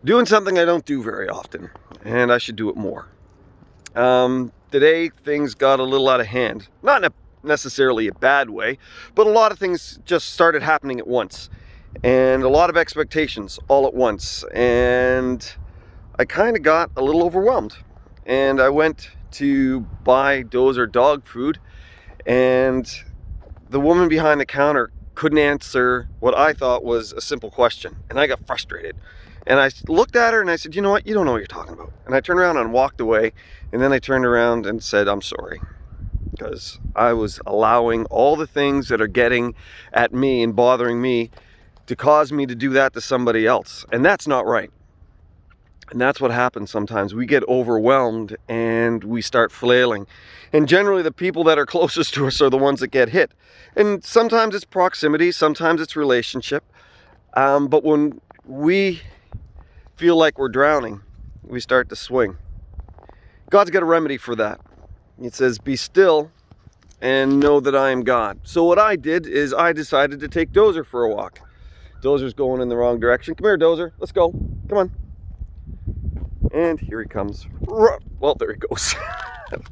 Doing something I don't do very often, and I should do it more. Today, things got a little out of hand. Not in necessarily a bad way, but a lot of things just started happening at once, and a lot of expectations all at once, and I kind of got a little overwhelmed. And I went to buy Dozer dog food, and the woman behind the counter couldn't answer what I thought was a simple question, and I got frustrated. And I looked at her and I said, you know what, you don't know what you're talking about. And I turned around and walked away, and then I turned around and said, I'm sorry, because I was allowing all the things that are getting at me and bothering me to cause me to do that to somebody else. And that's not right. And that's what happens sometimes. We get overwhelmed and we start flailing. And generally the people that are closest to us are the ones that get hit. And sometimes it's proximity, sometimes it's relationship. But when we feel like we're drowning, we start to swing. God's got a remedy for that. It says, be still and know that I am God. So what I did is I decided to take Dozer for a walk. Dozer's going in the wrong direction. Come here, Dozer. Let's go. Come on. And here he comes. Well, there he goes.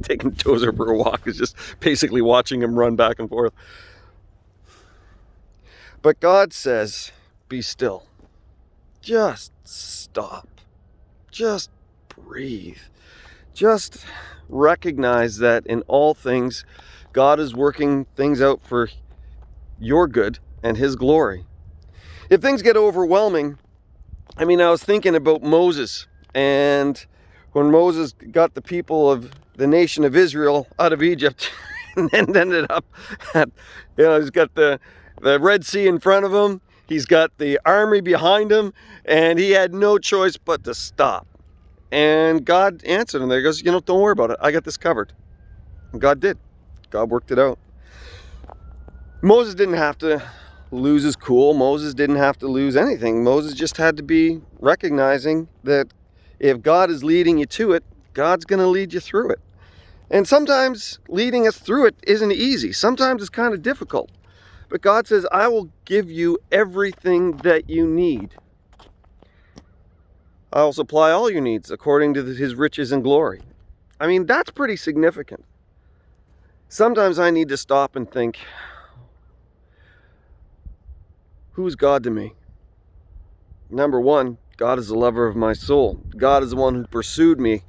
Taking Dozer for a walk is just basically watching him run back and forth. But God says, be still. Just stop. Just breathe. Just recognize that in all things, God is working things out for your good and His glory. If things get overwhelming, I was thinking about Moses. And when Moses got the people of the nation of Israel out of Egypt and then ended up at, he's got the Red Sea in front of him, he's got the army behind him, and he had no choice but to stop. And God answered him there. He goes, don't worry about it. I got this covered. And God did. God worked it out. Moses didn't have to lose his cool. Moses didn't have to lose anything. Moses just had to be recognizing that if God is leading you to it, God's going to lead you through it. And sometimes leading us through it isn't easy. Sometimes it's kind of difficult. But God says, I will give you everything that you need. I will supply all your needs according to His riches and glory. That's pretty significant. Sometimes I need to stop and think, who's God to me? Number one, God is the lover of my soul. God is the one who pursued me.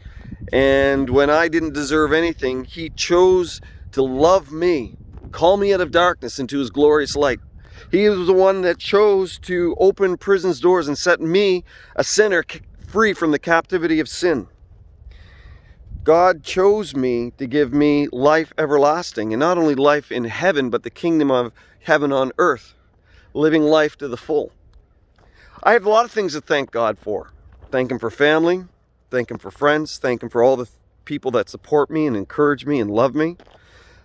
And when I didn't deserve anything, He chose to love me, call me out of darkness into His glorious light. He was the one that chose to open prison's doors and set me, a sinner, free from the captivity of sin. God chose me to give me life everlasting, and not only life in heaven, but the kingdom of heaven on earth, living life to the full. I have a lot of things to thank God for. Thank Him for family, thank Him for friends, thank Him for all the people that support me and encourage me and love me.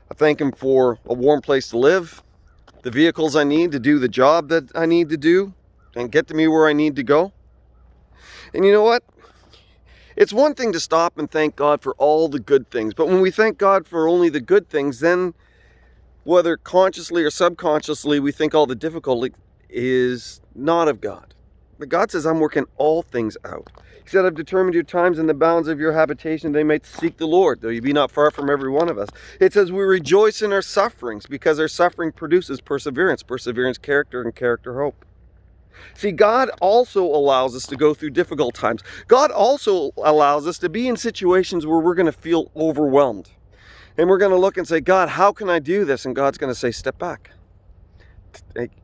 I thank Him for a warm place to live, the vehicles I need to do the job that I need to do and get to me where I need to go. And you know what? It's one thing to stop and thank God for all the good things, but when we thank God for only the good things, then whether consciously or subconsciously, we think all the difficulty is not of God. But God says, I'm working all things out. He said, I've determined your times and the bounds of your habitation, they might seek the Lord, though you be not far from every one of us. It says, we rejoice in our sufferings, because our suffering produces perseverance, perseverance, character, and character, hope. See, God also allows us to go through difficult times. God also allows us to be in situations where we're going to feel overwhelmed. And we're going to look and say, God, how can I do this? And God's going to say, step back.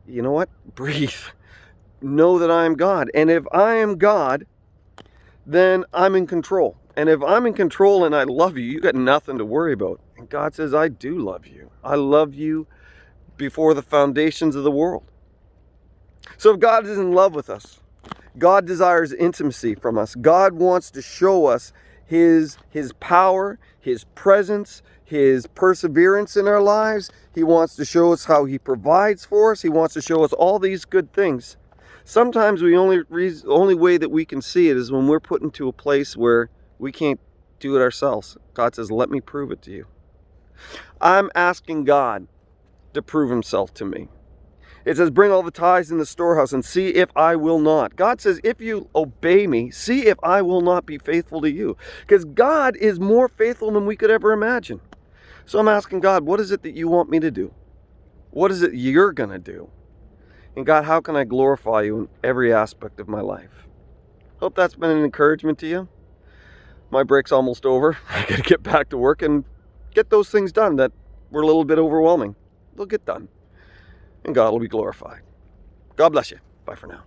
You know what? Breathe. Know that I am God. And if I am God, then I'm in control. And if I'm in control and I love you, you got nothing to worry about. And God says, I do love you. I love you before the foundations of the world. So if God is in love with us, God desires intimacy from us. God wants to show us His power, His presence, His perseverance in our lives. He wants to show us how He provides for us. He wants to show us all these good things. Sometimes the only way that we can see it is when we're put into a place where we can't do it ourselves. God says, let me prove it to you. I'm asking God to prove Himself to me. It says, bring all the tithes in the storehouse and see if I will not. God says, if you obey me, see if I will not be faithful to you. Because God is more faithful than we could ever imagine. So I'm asking God, what is it that you want me to do? What is it you're going to do? And God, how can I glorify you in every aspect of my life? Hope that's been an encouragement to you. My break's almost over. I got to get back to work and get those things done that were a little bit overwhelming. They'll get done. And God will be glorified. God bless you. Bye for now.